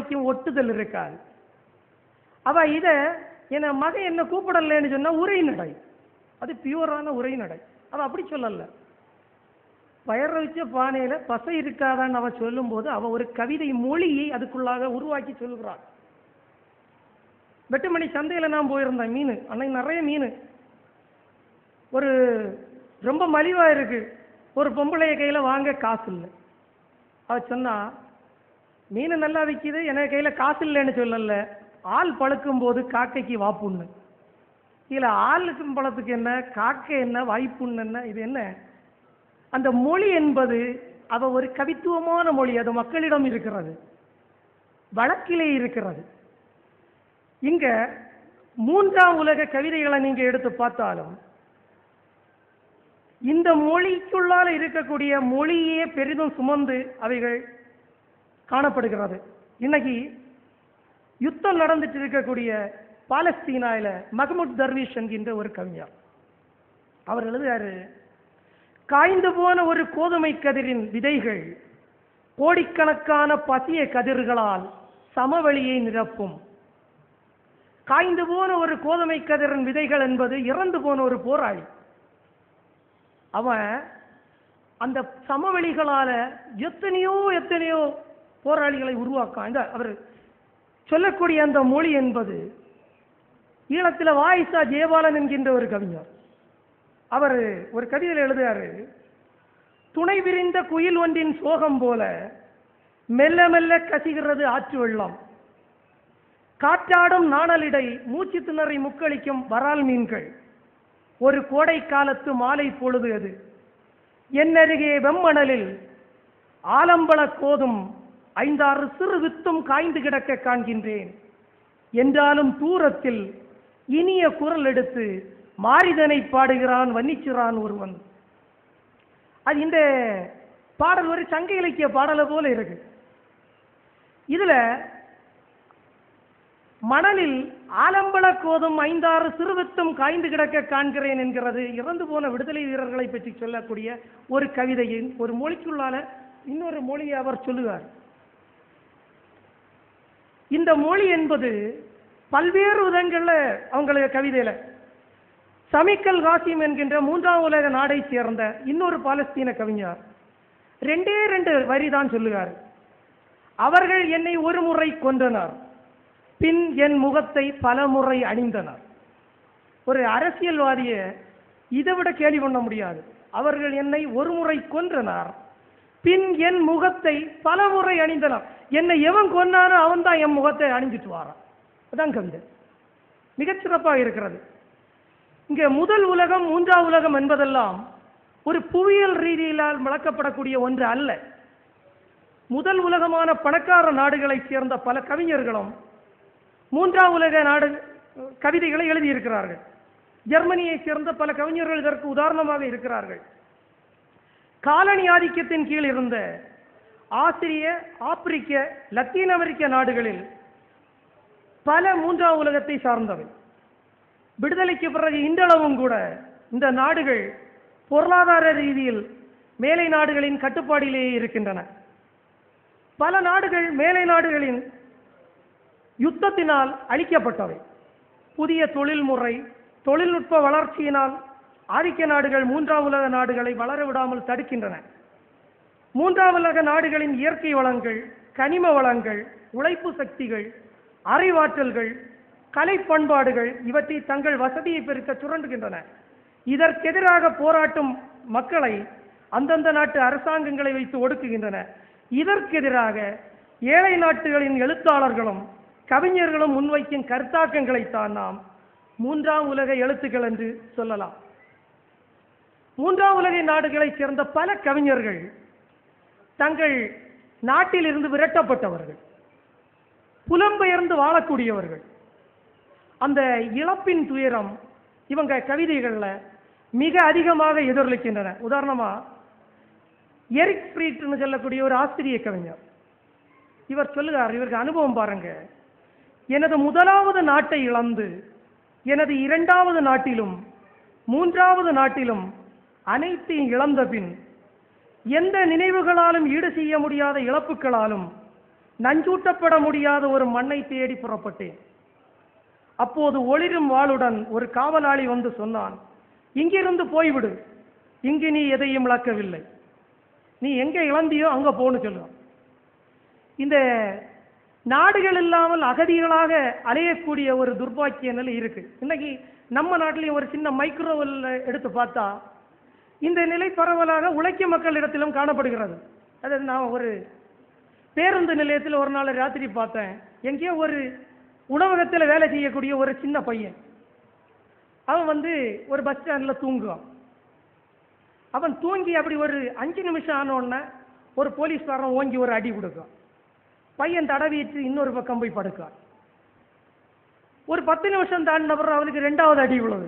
கொஞ்சம் ஒட்டுதல் இருக்காது. அவ இத என் மகன் என்ன கூப்பிடலன்னு சொன்னா உரைநடை, அது பியூரான உரைநடை. அவ அப்படி சொல்லல. பயர வச்ச பானையில பசை இருக்காதான்னு அவ சொல்லும் போது அவ ஒரு கவிதை மொழியை அதுக்குள்ளாக உருவாக்கி சொல்கிறாள். வெட்டுமணி சந்தையில நான் போயிருந்தேன். மீன் அன்னைக்கு நிறைய மீன், ஒரு ரொம்ப மலிவா இருக்கு. ஒரு பொம்பளைய கையில வாங்க காசு இல்லை. அவ சொன்னா மீன் நல்லா விற்கிது, எனக்கு கையில காசு இல்லைன்னு சொல்லல, ஆள் பழுக்கும் போது காக்கைக்கு வாப்புண்ணு. இதுல ஆளுக்கும் பழத்துக்கு என்ன, காக்கை என்ன, வாய்ப்புண்ணு என்ன, இது என்ன? அந்த மொழி என்பது அவ ஒரு கவித்துவமான மொழி. அது மக்களிடம் இருக்கிறது, வழக்கிலே இருக்கிறது. இங்க மூன்றாம் உலக கவிதைகளை நீங்க எடுத்து பார்த்தாலும் இந்த மொழிக்குள்ளால இருக்கக்கூடிய மொழியே பெரிதும் சுமந்து அவைகள் காணப்படுகிறது. இன்னைக்கு யுத்தம் நடந்துட்டு இருக்கக்கூடிய பாலஸ்தீனால மஹ்மூத் தர்வீஷ் என்கின்ற ஒரு கவிஞர், அவர் எழுதுறாரு, காய்ந்து போன ஒரு கோதுமை கதிரின் விதைகள் கோடிக்கணக்கான பசிய கதிர்களால் சமவெளியை நிரப்பும். காய்ந்து போன ஒரு கோதுமை கதிரின் விதைகள் என்பது இறந்து போன ஒரு போராளி. அவன் அந்த சமவெளிகளால எத்தனையோ போராளிகளை உருவாக்கான். அவர் சொல்லக்கூடிய அந்த மொழி என்பது ஈழத்தில் வாயிசா ஜெயபாலன் என்கின்ற ஒரு கவிஞர், அவர் ஒரு கவிதையில் எழுதுறாரு, துணை விரிந்த குயில் ஒன்றின் சோகம் போல மெல்ல மெல்ல கசிகிறது ஆற்று வெள்ளம், காற்றாடும் நாணலிடை மூச்சு திணறி முக்களிக்கும் வரால் மீன்கள், ஒரு கோடை காலத்து மாலை பொழுது அது, என்னருகே வெம்மணலில் ஆலம்பள கோதும் 5-6 சிறு வித்தும் காய்ந்து கிடக்க காண்கின்றேன். என்றாலும் தூரத்தில் இனிய குரல் எடுத்து மாரிதனை பாடுகிறான் வன்னிச்சிறான் ஒருவன். அது இந்த பாடல் ஒரு சங்க இலக்கிய பாடலை போல இருக்கு. இதுல மணலில் ஆலம்பள கோதும் 5-6 சிறுவித்தும் காய்ந்து கிடக்க காண்கிறேன் என்கிறது இறந்து போன விடுதலை வீரர்களை பற்றி சொல்லக்கூடிய ஒரு கவிதையின் ஒரு மொழிக்குள்ளான இன்னொரு மொழியை அவர் சொல்லுவார். இந்த மொழி என்பது பல்வேறு விதங்கள்ல அவங்களுடைய கவிதையில சமிக்கல் காசிம் என்கின்ற 3ஆம் உலக நாடை சேர்ந்த இன்னொரு பாலஸ்தீன கவிஞர் 2 வரி தான் சொல்லுவார். அவர்கள் என்னை ஒரு முறை கொன்றனர், பின் என் முகத்தை பல முறை அணிந்தனர். ஒரு அரசியல்வாதியை இதை விட கேலி பண்ண முடியாது. அவர்கள் என்னை ஒரு முறை கொன்றனர், பின் என் முகத்தை பல முறை அணிந்தனர். என்னை எவன் கொன்னானோ அவன் தான் என் முகத்தை அணிஞ்சிட்டு வாரான். அதான் கவிதை மிகச்சிறப்பாக இருக்கிறது. இங்கே முதல் உலகம் 3ஆம் உலகம் என்பதெல்லாம் ஒரு புவியியல் ரீதியிலால் விளக்கப்படக்கூடிய ஒன்று அல்ல. முதல் உலகமான பணக்கார நாடுகளை சேர்ந்த பல கவிஞர்களும் 3ஆம் உலக நாடு கவிதைகளை எழுதியிருக்கிறார்கள். ஜெர்மனியை சேர்ந்த பல கவிஞர்கள் இதற்கு உதாரணமாக இருக்கிறார்கள். காலனி ஆதிக்கத்தின் கீழ் இருந்த ஆசிரிய, ஆப்பிரிக்க, லத்தீன் அமெரிக்க நாடுகளில் பல 3ஆம் உலகத்தை சார்ந்தவை. விடுதலைக்கு பிறகு இன்றளவும் கூட இந்த நாடுகள் பொருளாதார ரீதியில் மேலை நாடுகளின் கட்டுப்பாடிலேயே இருக்கின்றன. பல நாடுகள் மேலை நாடுகளின் யுத்தத்தினால் அழிக்கப்பட்டவை. புதிய தொழில்முறை, தொழில்நுட்ப வளர்ச்சியினால் ஆதிக்க நாடுகள் 3ஆம் உலக நாடுகளை வளர விடாமல் தடுக்கின்றன. 3ஆம் உலக நாடுகளின் இயற்கை வளங்கள், கனிம வளங்கள், உழைப்பு சக்திகள், அறிவாற்றல்கள், கலை பண்பாடுகள் இவற்றை தங்கள் வசதியை பெருக்க சுரண்டுகின்றன. இதற்கெதிராக போராட்டும் மக்களை அந்தந்த நாட்டு அரசாங்கங்களை வைத்து ஒடுக்குகின்றன. இதற்கெதிராக ஏழை நாட்டுகளின் எழுத்தாளர்களும் கவிஞர்களும் முன்வைக்கும் கருத்தாக்கங்களைத்தான் நாம் 3ஆம் உலக எழுத்துக்கள் என்று சொல்லலாம். 3ஆம் உலக நாடுகளைச் சேர்ந்த பல கவிஞர்கள் தங்கள் நாட்டில் இருந்து விரட்டப்பட்டவர்கள், புலம்பெயர்ந்து வாழக்கூடியவர்கள். அந்த இழப்பின் துயரம் இவங்க கவிதைகளில் மிக அதிகமாக எதிரொலிக்கின்றன. உதாரணமா எரிக் ஃப்ரீட்னு சொல்லக்கூடிய ஒரு ஆஸ்திரிய கவிஞர், இவர் சொல்லுகிறார், இவருக்கு அனுபவம் பாருங்க, எனது முதலாவது நாட்டை இழந்து எனது 2வது நாட்டிலும் 3வது நாட்டிலும் அனைத்தையும் இழந்த பின் எந்த நினைவுகளாலும் ஈடு செய்ய முடியாத இழப்புகளாலும் நஞ்சூட்டப்பட முடியாத ஒரு மண்ணை தேடி புறப்பட்டேன். அப்போது ஒளிரும் வாளுடன் ஒரு காவலாளி வந்து சொன்னான், இங்கிருந்து போய்விடு, இங்கு நீ எதையும் இழக்கவில்லை, நீ எங்கே இழந்தியோ அங்க போன்னு சொல்லுவான். இந்த நாடுகள் இல்லாமல் அகதிகளாக அலையக்கூடிய ஒரு துர்பாக்கிய நிலை இருக்கு. இன்னைக்கு நம்ம நாட்டிலையும் ஒரு சின்ன மைக்ரோவெல் எடுத்து பார்த்தா இந்த நிலை பரவலாக உழைக்கும் மக்களிடத்திலும் காணப்படுகிறது. அதாவது நான் ஒரு பேருந்து நிலையத்தில் ஒரு நாள் ராத்திரி பார்த்தேன். எங்கேயோ ஒரு உணவகத்தில் வேலை செய்யக்கூடிய ஒரு சின்ன பையன், அவன் வந்து ஒரு பஸ் ஸ்டாண்டில் தூங்குவான். அவன் தூங்கி அப்படி ஒரு 5 நிமிஷம் ஆனோடனே ஒரு போலீஸ்காரன் ஓங்கி ஒரு அடி கொடுக்கான். பையன் தடவிட்டு இன்னொரு பக்கம் போய் படுக்கான். ஒரு 10 நிமிஷம் தாண்டினப்புறம் அவனுக்கு 2வது அடி விழுது.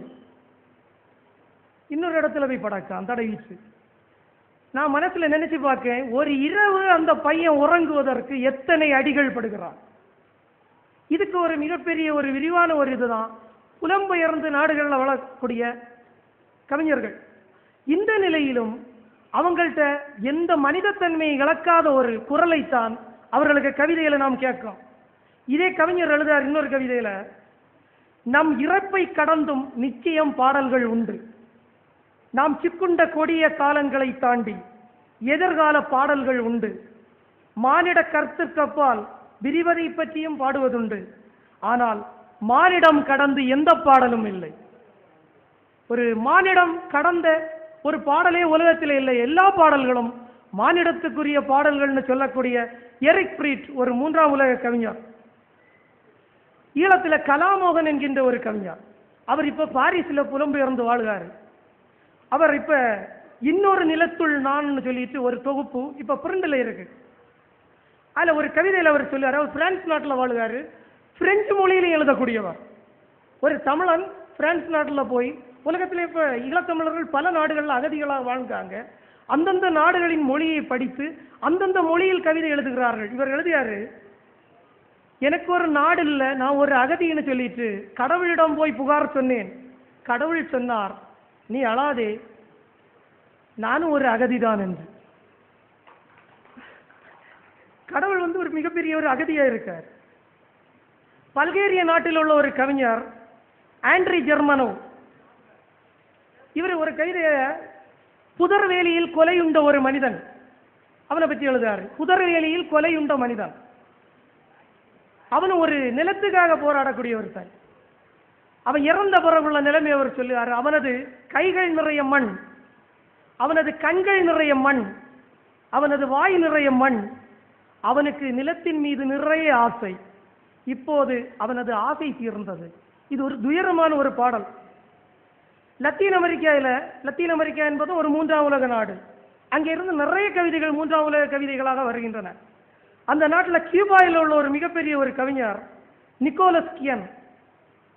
இன்னொரு இடத்துல போய் படக்கான் தடவிட்டு. நான் மனசுல நினைச்சு பார்க்கேன், ஒரு இரவு அந்த பையன் உறங்குவதற்கு எத்தனை அடிகள் படுகிறான். இதுக்கு ஒரு மிகப்பெரிய ஒரு விரிவான ஒரு இதுதான் புலம்பெயர்ந்து நாடுகளில் வளரக்கூடிய கவிஞர்கள். இந்த நிலையிலும் அவங்கள்ட்ட எந்த மனிதத்தன்மையை இழக்காத ஒரு குரலைத்தான் அவர்களுக்கு கவிதையில நாம் கேட்கிறோம். இதே கவிஞர் எழுதார் இன்னொரு கவிதையில, நம் இறப்பை கடந்தும் நிச்சயம் பாடல்கள் உண்டு, நாம் சிக்குண்ட கொடிய காலங்களை தாண்டி எதிர்கால பாடல்கள் உண்டு, மானிட கருத்துக்கப்பால் விரிவதை பற்றியும் பாடுவதுண்டு, ஆனால் மானிடம் கடந்து எந்த பாடலும் இல்லை. ஒரு மானிடம் கடந்த ஒரு பாடலே உலகத்தில் இல்லை. எல்லா பாடல்களும் மானிடத்துக்குரிய பாடல்கள்னு சொல்லக்கூடிய எரிக் பிரீட் ஒரு 3ஆம் உலக கவிஞர். ஈழத்தில் கலாமோகன் என்கின்ற ஒரு கவிஞர், அவர் இப்ப பாரிஸில் புலம்பெயர்ந்து வாழ்கிறார். அவர் இப்ப இன்னொரு நிலத்துள் நான் சொல்லிட்டு ஒரு தொகுப்பு இப்ப பிரிண்டில் இருக்கு. அதுல ஒரு கவிதையில் அவர் சொல்லுவார், அவர் பிரான்ஸ் நாட்டில் வாழ்கிறாரு, பிரெஞ்சு மொழியிலும் எழுதக்கூடியவர். ஒரு தமிழன் பிரான்ஸ் நாட்டில் போய், உலகத்திலே இப்ப ஈழத்தமிழர்கள் பல நாடுகளில் அகதிகளாக வாழ்ந்தாங்க, அந்தந்த நாடுகளின் மொழியை படித்து அந்தந்த மொழியில் கவிதை எழுதுகிறார்கள். இவர் எழுதியாரு, எனக்கு ஒரு நாடு இல்லை, நான் ஒரு அகதின்னு சொல்லிட்டு கடவுளிடம் போய் புகார் சொன்னேன். கடவுள் சொன்னார், நீ அழாதே, நானும் ஒரு அகதிதான் என்று. கடவுள் வந்து ஒரு மிகப்பெரிய ஒரு அகதியா இருக்கார். பல்கேரிய நாட்டில் உள்ள ஒரு கவிஞர் ஆண்ட்ரி ஜெர்மனோ, இவர் ஒரு கவிதைய புதர்வேலியில் கொலையுண்ட ஒரு மனிதன், அவனை பற்றி எழுதாரு. புதர்வேலியில் கொலையுண்ட மனிதன், அவனு ஒரு நிலத்துக்காக போராடக்கூடிய ஒருத்தன். அவன் இறந்த பிறகுள்ள நிலைமை அவர் சொல்லுவார், அவனது கைகள் நிறைய மண், அவனது கண்கள் நிறைய மண், அவனது வாய் நிறைய மண், அவனுக்கு நிலத்தின் மீது நிறைய ஆசை, இப்போது அவனது ஆசை தீர்ந்தது. இது ஒரு துயரமான ஒரு பாடல். லத்தீன் அமெரிக்கா என்பது ஒரு 3ஆம் உலக நாடு. அங்கே இருந்து நிறைய கவிதைகள் 3ஆம் உலக கவிதைகளாக வருகின்றன. அந்த நாட்டில் கியூபாவில் உள்ள ஒரு மிகப்பெரிய ஒரு கவிஞர் நிக்கோலஸ் கியன்,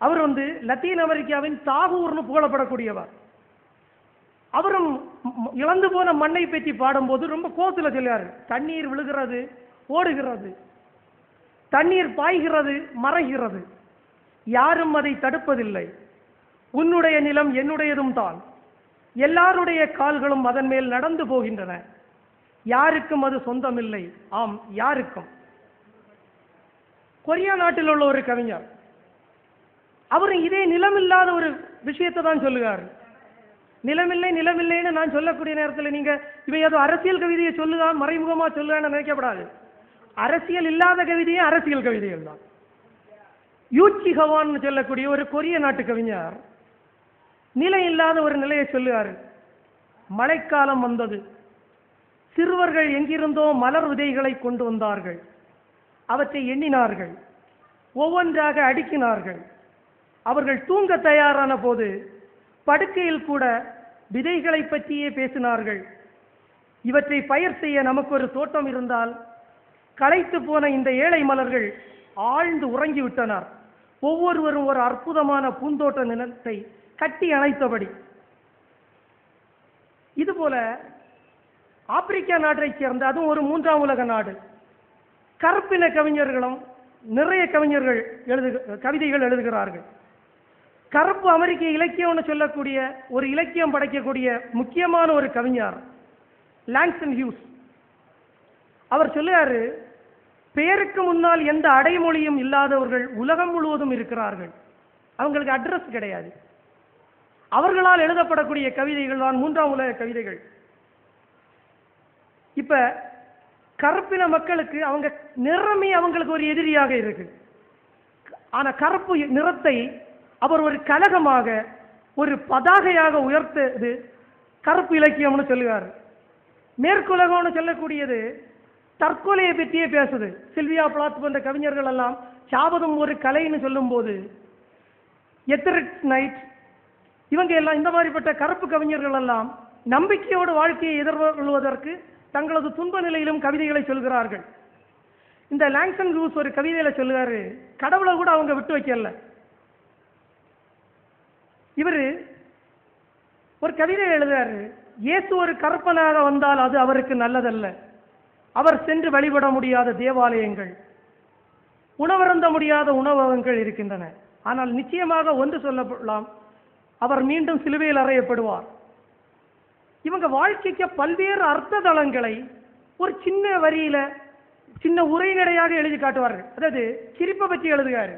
அவர் வந்து லத்தீன் அமெரிக்காவின் தாகூர்னு புகழப்படக்கூடியவர். அவரும் இழந்து போன மண்ணை பற்றி பாடும்போது ரொம்ப கோத்துல சொல்லுவார், தண்ணீர் விழுகிறது, ஓடுகிறது, தண்ணீர் பாய்கிறது, மறைகிறது, யாரும் அதை தடுப்பதில்லை, உன்னுடைய நிலம் என்னுடையதும் தான், எல்லாருடைய கால்களும் அதன் மேல் நடந்து போகின்றன, யாருக்கும் அது சொந்தமில்லை, ஆம் யாருக்கும். கொரியா நாட்டில் உள்ள ஒரு கவிஞர், அவரு இதே நிலமில்லாத ஒரு விஷயத்தை தான் சொல்லுவார். நிலமில்லைன்னு நான் சொல்லக்கூடிய நேரத்தில் நீங்க இவை ஏதோ அரசியல் கவிதையை சொல்லுதான் மறைமுகமா சொல்லுன்னு நினைக்கப்படாது. அரசியல் இல்லாத கவிதையே அரசியல் கவிதைகள் தான். யூச்சி ஹவான் சொல்லக்கூடிய ஒரு கொரிய நாட்டு கவிஞர் நிலை இல்லாத ஒரு நிலையை சொல்லுவார். மழைக்காலம் வந்தது, சிறுவர்கள் எங்கிருந்தோ மலர் விதைகளை கொண்டு வந்தார்கள், அவற்றை எண்ணினார்கள், ஒவ்வொன்றாக அடுக்கினார்கள், அவர்கள் தூங்க தயாரான போது படுக்கையில் கூட விதைகளை பற்றியே பேசினார்கள், இவற்றை பயிர் செய்ய நமக்கு ஒரு தோட்டம் இருந்தால், களைத்து போன இந்த ஏழை மலர்கள் ஆழ்ந்து உறங்கிவிட்டனர், ஒவ்வொருவரும் ஒரு அற்புதமான பூந்தோட்ட நிலத்தை கட்டி அணைத்தபடி. இதுபோல ஆப்பிரிக்கா நாட்டைச் சேர்ந்த, அதுவும் ஒரு 3ஆம் உலக நாடு, கருப்பின கவிஞர்களும் நிறைய கவிஞர்கள் கவிதைகள் எழுதுகிறார்கள். கருப்பு அமெரிக்க இலக்கியம்னு சொல்லக்கூடிய ஒரு இலக்கியம் படைக்கக்கூடிய முக்கியமான ஒரு கவிஞர் லாங்ஸ்டன் ஹியூஸ். அவர் சொல்லுவாரு, பெயருக்கு முன்னால் எந்த அடைமொழியும் இல்லாதவர்கள் உலகம் முழுவதும் இருக்கிறார்கள். அவங்களுக்கு அட்ரஸ் கிடையாது. அவர்களால் எழுதப்படக்கூடிய கவிதைகள் தான் மூன்றாம் உலக கவிதைகள். இப்ப கருப்பின மக்களுக்கு அவங்க நிறமே அவங்களுக்கு ஒரு எதிரியாக இருக்கு. ஆனா கருப்பு நிறத்தை அவர் ஒரு கலகமாக, ஒரு பதாகையாக உயர்த்தது கருப்பு இலக்கியம்னு சொல்லுவார். மேற்குலகம்னு சொல்லக்கூடியது தற்கொலையை பற்றியே பேசுது. சில்வியா பிளாத் போன்ற கவிஞர்கள் எல்லாம் சாபதம் ஒரு கலைன்னு சொல்லும் போது, எத்ரிக் நைட் இவங்க எல்லாம், இந்த மாதிரிப்பட்ட கருப்பு கவிஞர்கள் எல்லாம் நம்பிக்கையோடு வாழ்க்கையை எதிர்கொள்வதற்கு தங்களது துன்ப நிலையிலும் கவிதைகளை சொல்கிறார்கள். இந்த லாங்சன் ரூஸ் ஒரு கவிதையில சொல்லுவாரு, கடவுளை கூட அவங்க விட்டு வைக்கல. இவரு ஒரு கவிதை எழுதுறாரு, இயேசு ஒரு கற்பனாக வந்தால் அது அவருக்கு நல்லதல்ல. அவர் சென்று வழிபட முடியாத தேவாலயங்கள், உணவருந்த முடியாத உணவகங்கள் இருக்கின்றன. ஆனால் நிச்சயமாக ஒன்று சொல்லலாம், அவர் மீண்டும் சிலுவையில் அறையப்படுவார். இவங்க வாழ்க்கைக்கு பல்வேறு அர்த்த தளங்களை ஒரு சின்ன வரியில, சின்ன உரைநடையாக எழுதி காட்டுவார்கள். அதாவது சிரிப்பை பற்றி எழுதுகிறாரு.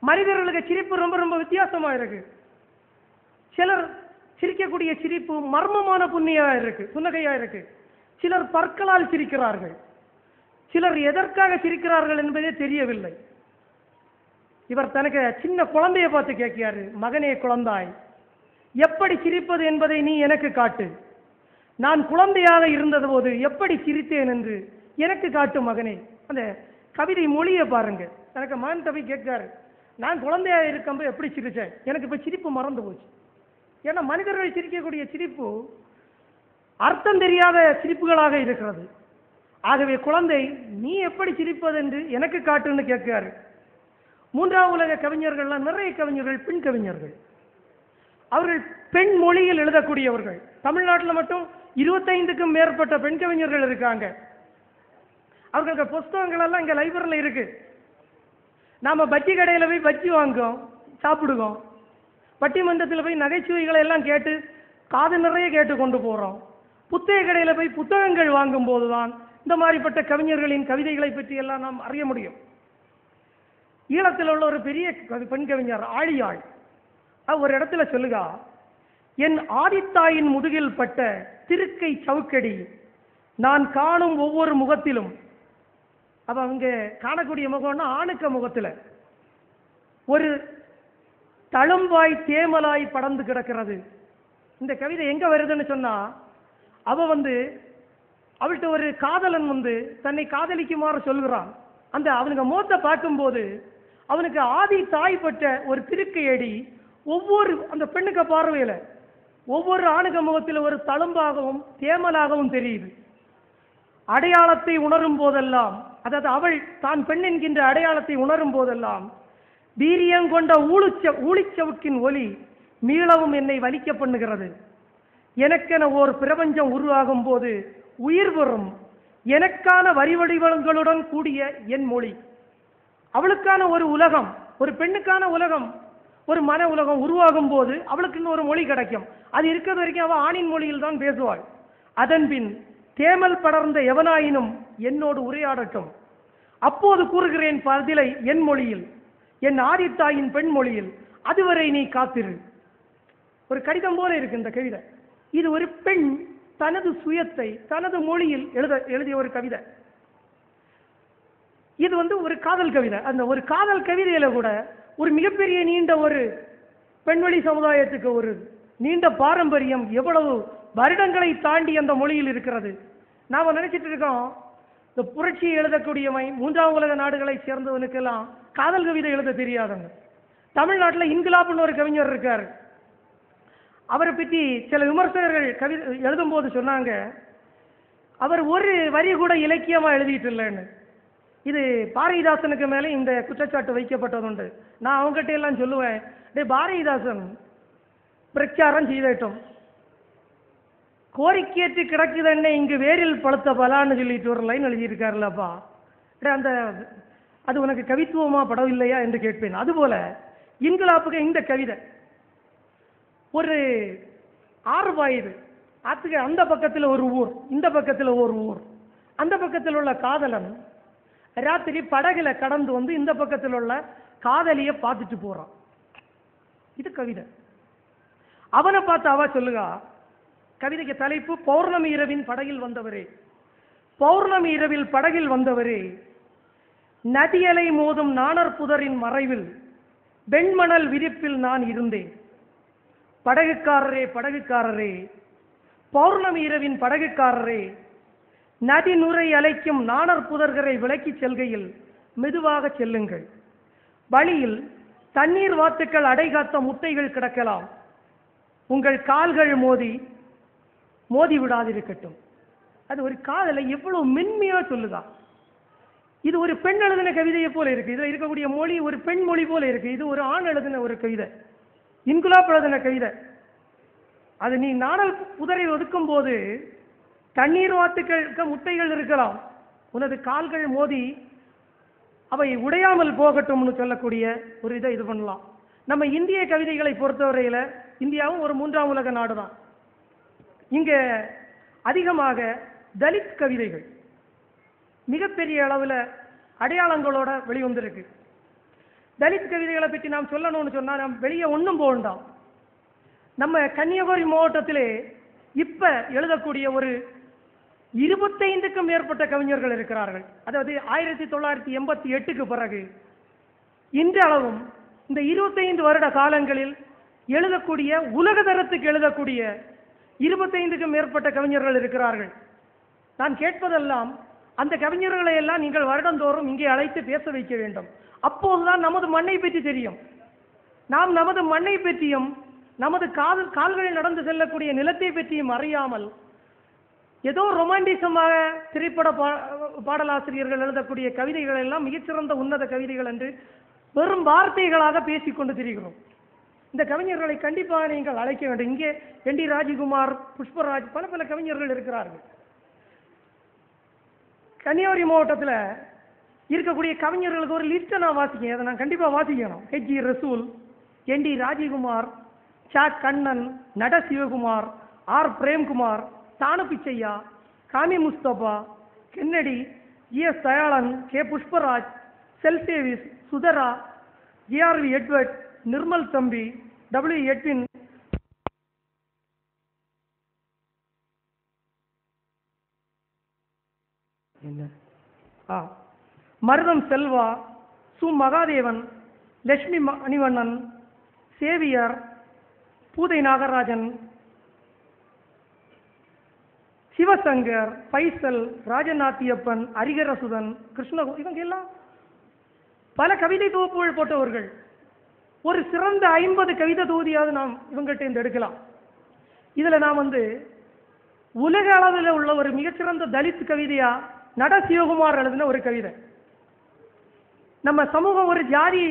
மனிதர்களுக்கு சிரிப்பு ரொம்ப ரொம்ப வித்தியாசமா இருக்கு. சிலர் சிரிக்கக்கூடிய சிரிப்பு மர்மமான புன்னகையா இருக்கு. சிலர் பற்களால் சிரிக்கிறார்கள். சிலர் எதற்காக சிரிக்கிறார்கள் என்பதே தெரியவில்லை. இவர் தனக்கு சின்ன குழந்தையை பார்த்து கேட்கிறாரு, மகனே குழந்தாய், எப்படி சிரிப்பது என்பதை நீ எனக்கு காட்டு. நான் குழந்தையாக இருந்தது போது எப்படி சிரித்தேன் என்று எனக்கு காட்டு மகனே. அந்த கவிதை மொழியை பாருங்க. எனக்கு மகன் தம்பி கேட்காரு, நான் குழந்தையாக இருக்கும்போது எப்படி சிரிச்சேன், எனக்கு இப்ப சிரிப்பு மறந்து போச்சு. ஏன்னா மனிதர்கள் சிரிக்கக்கூடிய சிரிப்பு அர்த்தம் தெரியாத சிரிப்புகளாக இருக்கிறது. ஆகவே குழந்தை, நீ எப்படி சிரிப்பது என்று எனக்கு காட்டுன்னு கேட்கிறாரு. மூன்றாம் உலக கவிஞர்கள்லாம் நிறைய கவிஞர்கள் பெண் கவிஞர்கள். அவர்கள் பெண் மொழியில் எழுதக்கூடியவர்கள். தமிழ்நாட்டில் மட்டும் 25க்கும் மேற்பட்ட பெண் கவிஞர்கள் இருக்காங்க. அவர்களுக்கு புஸ்தகங்கள் எல்லாம் இங்க லைப்ரரியில் இருக்கு. நாம பஜ்ஜி கடையில் போய் பஜ்ஜி வாங்குவோம், சாப்பிடுவோம். பட்டிமன்றத்தில் போய் நகைச்சுவைகளை எல்லாம் கேட்டு காது நிறைய கேட்டு கொண்டு போறோம். புத்தக கடையில் போய் புத்தகங்கள் வாங்கும் போதுதான் இந்த மாதிரிப்பட்ட கவிஞர்களின் கவிதைகளை பற்றி எல்லாம் நாம் அறிய முடியும். ஈழத்தில் உள்ள ஒரு பெரிய பெண் கவிஞர் ஆழியாள் ஒரு இடத்துல சொல்லுகா, என் ஆதித்தாயின் முதுகில் பட்ட திருக்கை சவுக்கடி நான் காணும் ஒவ்வொரு முகத்திலும். அப்ப அவங்க காணக்கூடிய முகம்னா ஆணுக்க முகத்துல ஒரு தழும்பாய் தேமலாய் படர்ந்து கிடக்கிறது. இந்த கவிதை எங்க வருதுன்னு சொன்னா, அவள்கிட்ட ஒரு காதலன் தன்னை காதலிக்குமாறு சொல்கிறான். அவனுக்கு முகத்தை பார்க்கும்போது அவனுக்கு ஆதி தாய்ப்பட்ட ஒரு திருக்கையடி ஒவ்வொரு அந்த பெண்ணுக்கு பார்வையில ஒவ்வொரு ஆணுக முகத்தில் ஒரு தழும்பாகவும் தேமலாகவும் தெரியுது. அடையாளத்தை உணரும் போதெல்லாம், அதாவது அவள் தான் பெண் என்கின்ற அடையாளத்தை உணரும் போதெல்லாம் வீரியம் கொண்ட ஊழிச்சவுக்கின் ஒலி மீளவும் என்னை வலிக்க பண்ணுகிறது. எனக்கென ஓர் பிரபஞ்சம் உருவாகும் போது உயிர் பெறும் எனக்கான வரி வடிவங்களுடன் கூடிய என் மொழி. அவளுக்கான ஒரு உலகம், ஒரு பெண்ணுக்கான உலகம், ஒரு மன உலகம் உருவாகும் போது அவளுக்குன்னு ஒரு மொழி கிடைக்கும். அது இருக்கிறது வரைக்கும் அவள் ஆணின் மொழியில் தான் பேசுவாள். அதன்பின் தேமல் படர்ந்த எவனாயினும் என்னோடு உரையாடட்டும். அப்போது கூறுகிறேன் பதிலை என் மொழியில், என் ஆதித்தாயின் பெண் மொழியில். அதுவரை நீ காத்திரு. ஒரு கடிதம் போல இருக்கு இந்த கவிதை. இது ஒரு பெண் தனது சுயத்தை தனது மொழியில் எழுதிய ஒரு கவிதை. இது ஒரு காதல் கவிதை. அந்த ஒரு காதல் கவிதையில கூட ஒரு மிகப்பெரிய நீண்ட ஒரு பெண்வழி சமுதாயத்துக்கு ஒரு நீண்ட பாரம்பரியம் எவ்வளவு வருடங்களை தாண்டி அந்த மொழியில் இருக்கிறது. நாம நினைச்சிட்டு இருக்கோம், இந்த புரட்சியை எழுதக்கூடியவை மூன்றாம் உலக நாடுகளை சேர்ந்தவனுக்கெல்லாம் காதல் கவிதை எழுத தெரியாதவங்க. தமிழ்நாட்டில் இன்கிலாப்னு ஒரு கவிஞர் இருக்கார். அவரை பற்றி சில விமர்சகர்கள் கவிதை எழுதும் போது சொன்னாங்க, அவர் ஒரு வரி கூட இலக்கியமா எழுதிட்டு இல்லைன்னு. இது பாரதிதாசனுக்கு மேலே இந்த குற்றச்சாட்டு வைக்கப்பட்டதுண்டு. நான் அவங்ககிட்ட எல்லாம் சொல்லுவேன், டே பாரதிதாசன் பிரச்சாரம் செய்தட்டும், கோரிக்கையேற்று கிடக்குதென்ன இங்கு வேரில் பழுத்த பலான்னு சொல்லிட்டு ஒரு லைன் எழுதியிருக்காருல்லப்பா, அது உனக்கு கவித்துவமா படவில்லையா என்று கேட்பேன். அதுபோல இன்கிலாப்புக்கு இந்த கவிதை ஒரு 6 வயது ஆத்துக்கு அந்த பக்கத்தில் ஒரு ஊர், இந்த பக்கத்தில் ஒரு ஊர். அந்த பக்கத்தில் உள்ள காதலன் ராத்திரி படகுல கடந்து வந்து இந்த பக்கத்தில் உள்ள காதலிய பார்த்துட்டு போறான். இது கவிதை. அவனை பார்த்து அவ சொல்லுகா, கவிதைக்கு தலைப்பு பௌர்ணமி இரவின் படகில் வந்தவரே, பௌர்ணமி இரவில் படகில் வந்தவரே, நதியலை மோதும் நாணர் புதரின் மறைவில் வெண்மணல் விரிப்பில் நான் இருந்தேன். படகுக்காரரே படகுக்காரரே, பௌர்ணமி இரவின் படகுக்காரரே, நதி நுரை அலைக்கும் நாணர் புதர்களை விலக்கி செல்கையில் மெதுவாக செல்லுங்கள். வழியில் தண்ணீர் வாத்துக்கள் அடைகாத்த முட்டைகள் கிடக்கலாம். உங்கள் கால்கள் மோதி விடாதிருக்கட்டும். அது ஒரு காதலை எவ்வளவு மென்மையா சொல்லுதா. இது ஒரு பெண் எழுதின கவிதையை போல இருக்கு. இதுல இருக்கக்கூடிய மொழி ஒரு பெண் மொழி போல இருக்கு. இது ஒரு ஆண் எழுதின ஒரு கவிதை, இன்குலாப் எழுதின கவிதை. அது நீ நாணல் புதரை ஒதுக்கும் போது தண்ணீர் வாத்துக்களுக்கு முட்டைகள் இருக்கலாம், உனது கால்கள் மோதி அவை உடையாமல் போகட்டும்னு சொல்லக்கூடிய ஒரு இதை இது பண்ணலாம். நம்ம இந்திய கவிதைகளை பொறுத்தவரையில இந்தியாவும் ஒரு 3ஆம் உலக நாடு தான். இங்க அதிகமாக தலித் கவிதைகள் மிகப்பெரிய அளவில் அடையாளங்களோட வெளிவந்திருக்கு. தலித் கவிதைகளை பற்றி நாம் சொல்லணும்னு சொன்னா நாம் வெளியே ஒன்றும் போகண்டாம். நம்ம கன்னியாகுமரி மாவட்டத்திலே இப்ப எழுதக்கூடிய ஒரு 25க்கும் மேற்பட்ட கவிஞர்கள் இருக்கிறார்கள். அதாவது 1988க்கு பிறகு இன்றளவும் இந்த 25 வருட காலங்களில் எழுதக்கூடிய உலக தரத்துக்கு எழுதக்கூடிய 25க்கும் மேற்பட்ட கவிஞர்கள் இருக்கிறார்கள். நான் கேட்பதெல்லாம் அந்த கவிஞர்களை எல்லாம் நீங்கள் வருடந்தோறும் இங்கே அழைத்து பேச வைக்க வேண்டும். அப்போதுதான் நமது மண்ணை பற்றி தெரியும். நாம் நமது மண்ணை பற்றியும் நமது கால்களில் நடந்து செல்லக்கூடிய நிலத்தை பற்றியும் அறியாமல் ஏதோ ரொமான்டிசமாக திரைப்பட பாடலாசிரியர்கள் எழுதக்கூடிய கவிதைகள் எல்லாம் மிகச்சிறந்த உன்னத கவிதைகள் என்று வெறும் வார்த்தைகளாக பேசிக்கொண்டு திரிகிறோம். இந்த கவிஞர்களை கண்டிப்பாக நீங்கள் அழைக்க வேண்டும். இங்கே என்.டி. ராஜகுமார், புஷ்பராஜ், பல பல கவிஞர்கள் இருக்கிறார்கள். கன்னியாகுமரி மாவட்டத்தில் இருக்கக்கூடிய கவிஞர்களுக்கு ஒரு லிஸ்ட்டை நான் வாசிக்கேன். அதை நான் கண்டிப்பாக வாசிக்கணும். H.G. ரசூல், என்.டி. ராஜகுமார், ச. கண்ணன், நட Sivakumar, R. Premkumar, Thanu Pichaiya, Kami Mustafa, Kennedy, G.S. Dayalan, K. Pushparaj, செல் சேவிஸ், சுதரா, G.R.V. எட்வர்ட், நிர்மல் தம்பி, W. எட்வின், மருதம் செல்வா, சு. மகாதேவன், லட்சுமி மணிவண்ணன், சேவியர், பூதை நாகராஜன், சிவசங்கர், பைசல், ராஜநாத்தியப்பன், ஹரிகரசுதன், கிருஷ்ண, இவங்க எல்லாம் பல கவிதை தொகுப்புகள் போட்டவர்கள். ஒரு சிறந்த 50 கவிதை தொகுதியாவது நாம் இவங்கள்ட்ட இருந்து எடுக்கலாம். இதுல நாம் உலக அளவில் உள்ள ஒரு மிகச்சிறந்த தலித் கவிதையா நட சிவகுமார் எழுதின ஒரு கவிதை. நம்ம சமூகம் ஒரு ஜாதி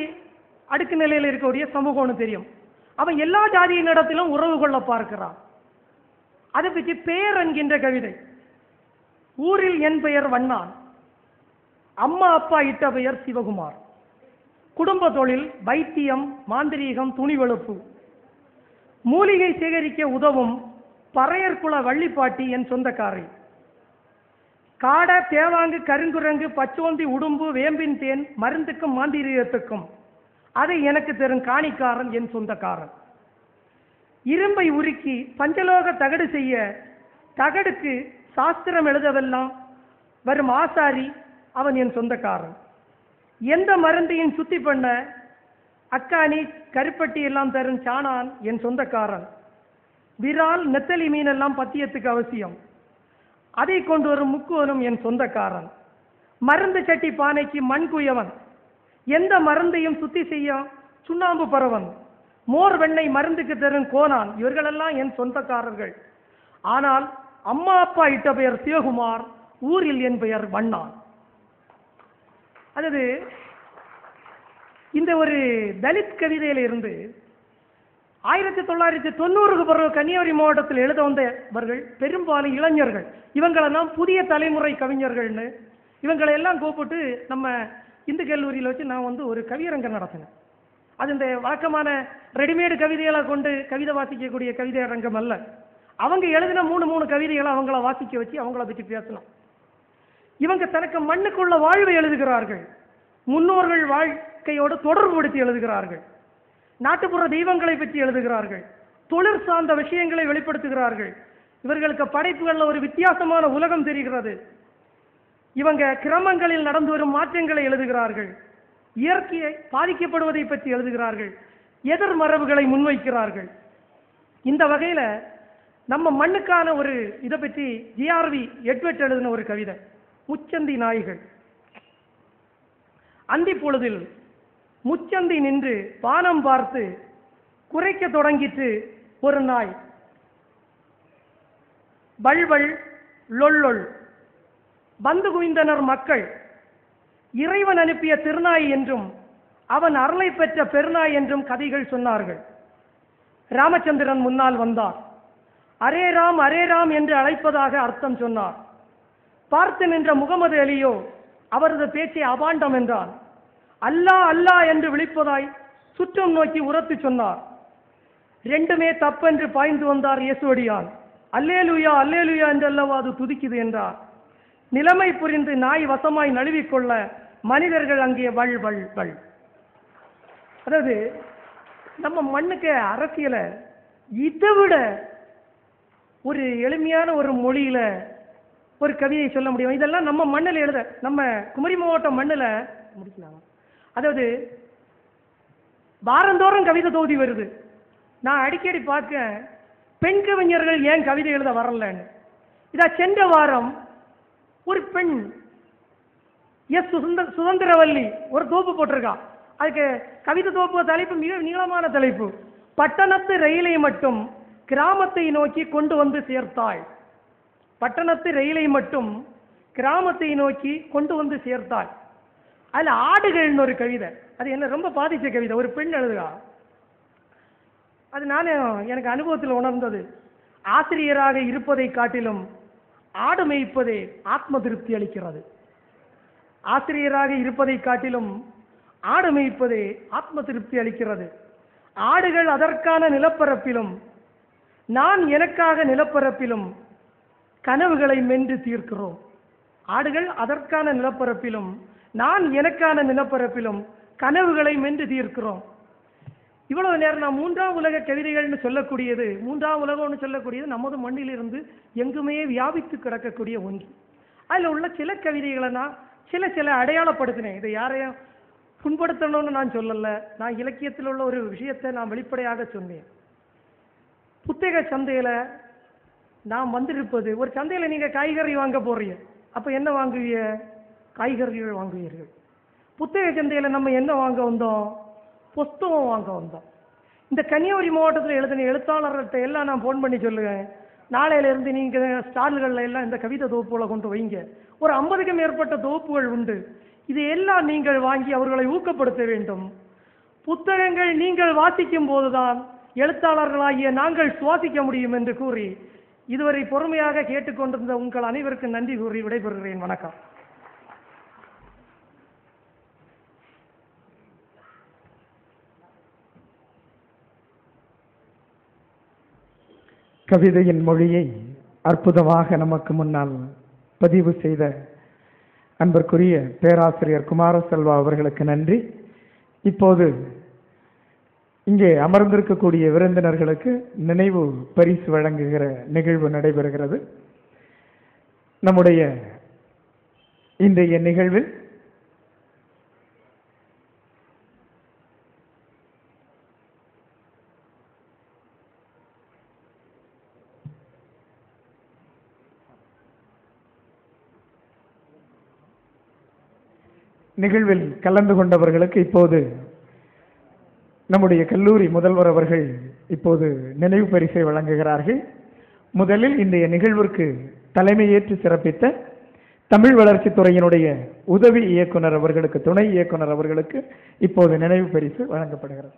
அடுக்கு நிலையில் இருக்கக்கூடிய சமூகம்னு தெரியும். அவன் எல்லா ஜாதியினிடத்திலும் உறவு கொள்ள பார்க்கிறான். அதை பற்றி பெயர் என்கின்ற கவிதை. ஊரில் என் பெயர் வண்ணான், அம்மா அப்பா இட்ட பெயர் சிவகுமார், குடும்ப தொழில் வைத்தியம், மாந்திரீகம், துணிவெழுப்பு, மூலிகை சேகரிக்க உதவும் பறையர்குல வள்ளிப்பாட்டி என் சொந்தக்காரை, காட தேவாங்கு கருங்குரங்கு பச்சோந்தி உடும்பு வேம்பின் தேன் மருந்துக்கும் மாந்திரீகத்துக்கும் அதை எனக்கு தரும் காணிக்காரன் என் சொந்தக்காரன், இரும்பை உருக்கி பஞ்சலோக தகடு செய்ய தகடுக்கு சாஸ்திரம் எழுதவெல்லாம் வரும் ஆசாரி அவன் என் சொந்தக்காரன், எந்த மருந்தையும் சுத்தி பண்ண அக்காணி கருப்பட்டி எல்லாம் தரும் சாணான் என் சொந்தக்காரன், விரால் நெத்தலி மீன் எல்லாம் பத்தியத்துக்கு அவசியம் அதை கொண்டு வரும் முக்குவனும் என் சொந்தக்காரன், மருந்து சட்டி பானைக்கு மண் குயவன், எந்த மருந்தையும் சுத்தி செய்ய சுண்ணாம்பு பரவன், மோர் வெண்ணெய் மருந்துக்கு தரும் கோனான், இவர்களெல்லாம் என் சொந்தக்காரர்கள். ஆனால் அம்மா அப்பா இட்ட பெயர் சிவகுமார், ஊரில் என் பெயர் வண்ணான். அதாவது இந்த ஒரு தலித் கவிதையில இருந்து 1990க்கு பிறகு கன்னியாகுமரி மாவட்டத்தில் எழுத வந்தவர்கள் பெரும்பாலும் இளைஞர்கள். இவங்களெல்லாம் புதிய தலைமுறை கவிஞர்கள்னு இவங்களை எல்லாம் கூப்பிட்டு நம்ம இந்து கல்லூரியில் வச்சு நான் ஒரு கவியரங்கம் நடத்தினேன். அது இந்த வழக்கமான ரெடிமேடு கவிதைகளை கொண்டு கவிதை வாசிக்கக்கூடிய கவிதை அரங்கம் அல்ல. அவங்க எழுதின 3 கவிதைகளை அவங்கள வாசிக்க வச்சு அவங்கள பற்றி பேசணும். இவங்க தனக்கு மண்ணுக்குள்ள வாழ்வை எழுதுகிறார்கள், முன்னோர்கள் வாழ்க்கையோடு தொடர்புபடுத்தி எழுதுகிறார்கள், நாட்டுப்புற தெய்வங்களை பற்றி எழுதுகிறார்கள், தொழில் சார்ந்த விஷயங்களை வெளிப்படுத்துகிறார்கள். இவர்களுக்கு படைப்புகளில் ஒரு வித்தியாசமான உலகம் தெரிகிறது. இவங்க கிரமங்களில் நடந்து வரும் மாற்றங்களை எழுதுகிறார்கள், இயற்கையை பாதிக்கப்படுவதை பற்றி எழுதுகிறார்கள், எதிர் மரபுகளை முன்வைக்கிறார்கள். இந்த வகையில் நம்ம மண்ணுக்கான ஒரு இதை பற்றி ஜிஆர்வி எட்வர்ட் எழுதின ஒரு கவிதை, முச்சந்தி நாய்கள். அந்தி பொழுதில் முச்சந்தி நின்று வானம் பார்த்து குறைக்க தொடங்கிட்டு ஒரு நாய், பல்வல் லொல்லொல் வந்து குவிந்தனர் மக்கள், இறைவன் அனுப்பிய திருநாய் என்றும் அவன் அருளை பெற்ற பெருநாய் என்றும் கதைகள் சொன்னார்கள். ராமச்சந்திரன் முன்னால் வந்தார். அரே ராம் என்று அழைப்பதாக அர்த்தம் சொன்னார். பார்த்து நின்ற முகமது அலியோ அவரது பேச்சை அபாண்டம் என்றான். அல்லாஹ் அல்லாஹ் என்று விழிப்பதாய் சுற்றம் நோக்கி உரத்து சொன்னார். ரெண்டுமே தப்பென்று பாய்ந்து வந்தார் இயேசுவடியான். அல்லேலுயா அல்லேலுயா என்றல்லவா அது துதிக்குது என்றார். நிலைமை புரிந்து நாய் வசமாய் நழுவிக்கொள்ள மனிதர்கள் அங்கே வள் வள் வள். அதாவது நம்ம மண்ணுக்கு அரசியல இதை விட ஒரு எளிமையான ஒரு மொழியில ஒரு கவிதை சொல்ல முடியும். இதெல்லாம் நம்ம மண்ணில் எழுத, நம்ம குமரி மாவட்டம் மண்ணில் முடிக்கலாம். அதாவது வாரந்தோறும் கவிதை தொகுதி வருது. நான் அடிக்கடி பார்க்க பெண் கவிஞர்கள் ஏன் கவிதை எழுத வரலன்னு. இதா சென்ற வாரம் ஒரு பெண் எஸ் சுதந்திரவல்லி ஒரு தோப்பு போட்டிருக்கா. அதுக்கு கவிதை தோப்பு தலைப்பு மிக நீளமான தலைப்பு. பட்டணத்து ரயிலை மட்டும் கிராமத்தை நோக்கி கொண்டு வந்து சேர்த்தாள். பட்டணத்து ரயிலை மட்டும் கிராமத்தை நோக்கி கொண்டு வந்து சேர்த்தாள். அதுல ஆடுகள்னு ஒரு கவிதை, அது என்ன ரொம்ப பாதிச்ச கவிதை. ஒரு பெண் எழுதுகா. அது எனக்கு அனுபவத்தில் உணர்ந்தது. ஆசிரியராக இருப்பதை காட்டிலும் ஆடு மேய்ப்பதே ஆத்ம திருப்தி அளிக்கிறது. ஆசிரியராக இருப்பதை காட்டிலும் ஆடு மேய்ப்பதே ஆத்ம திருப்தி அளிக்கிறது. ஆடுகள் அதற்கான நிலப்பரப்பிலும் நான் எனக்காக நிலப்பரப்பிலும் கனவுகளை மென்று தீர்க்கிறோம். ஆடுகள் அதற்கான நிலப்பரப்பிலும் நான் எனக்கான நிலப்பரப்பிலும் கனவுகளை மென்று தீர்க்கிறோம். இவ்வளவு நேரம் நான் மூன்றாம் உலக கவிதைகள்னு சொல்லக்கூடியது, மூன்றாம் உலகம்னு சொல்லக்கூடியது நமது மண்ணிலிருந்து எங்குமே வியாபித்து கிடக்கக்கூடிய ஒன்று. அதில் உள்ள சில கவிதைகளை நான் சில அடையாளப்படுத்தினேன். இதை யாரையும் புண்படுத்தணும்னு நான் சொல்லலை. நான் இலக்கியத்தில் உள்ள ஒரு விஷயத்தை நான் வெளிப்படையாக சொன்னேன். புத்தக சந்தையில் நாம் வந்திருப்பது, ஒரு சந்தையில் நீங்கள் காய்கறி வாங்க போறீங்க, அப்போ என்ன வாங்குவீங்க? காய்கறிகள் வாங்குவீர்கள். புத்தக சந்தையில் நம்ம என்ன வாங்க வந்தோம்? புஸ்தகம் வாங்க வந்தோம். இந்த கன்னியாகுமரி மாவட்டத்தில் எழுதின எழுத்தாளர்கிட்ட எல்லாம் நான் ஃபோன் பண்ணி சொல்லுவேன், நாளையிலிருந்து நீங்கள் ஸ்டால்களில் எல்லாம் இந்த கவிதை தொகுப்புகளை கொண்டு வைங்க. ஒரு 50க்கும் மேற்பட்ட தொகுப்புகள் உண்டு. இது எல்லாம் நீங்கள் வாங்கி அவர்களை ஊக்கப்படுத்த வேண்டும். புத்தகங்கள் நீங்கள் வாசிக்கும் போதுதான் எழுத்தாளர்களாகிய நாங்கள் சுவாசிக்க முடியும் என்று கூறி இதுவரை பொறுமையாக கேட்டுக்கொண்டிருந்த உங்கள் அனைவருக்கும் நன்றி கூறி விடைபெறுகிறேன். வணக்கம். கவிதையின் மொழியை அற்புதமாக நமக்கு முன்னால் பதிவு செய்த அன்பிற்குரிய பேராசிரியர் குமாரசெல்வா அவர்களுக்கு நன்றி. இப்போது இங்கே அமர்ந்திருக்கக்கூடிய விருந்தினர்களுக்கு நினைவு பரிசு வழங்குகிற நிகழ்வு நடைபெறுகிறது. நம்முடைய இன்றைய நிகழ்வில் நிகழ்வில் கலந்து கொண்டவர்களுக்கு இப்போது நம்முடைய கல்லூரி முதல்வர் அவர்கள் இப்போது நினைவு பரிசை வழங்குகிறார்கள். முதலில் இன்றைய நிகழ்விற்கு தலைமையேற்று சிறப்பித்த தமிழ் வளர்ச்சித்துறையினுடைய உதவி இயக்குனர் அவர்களுக்கு, துணை இயக்குனர் அவர்களுக்கு இப்போது நினைவு பரிசு வழங்கப்படுகிறது.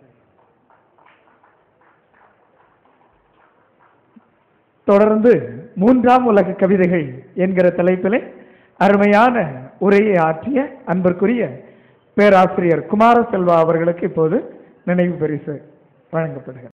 தொடர்ந்து மூன்றாம் உலக கவிதைகள் என்கிற தலைப்பிலே அருமையான உரையை ஆற்றிய அன்பிற்குரிய பேராசிரியர் குமாரசெல்வா அவர்களுக்கு இப்போது நினைவு பரிசு வழங்கப்படுகிறது.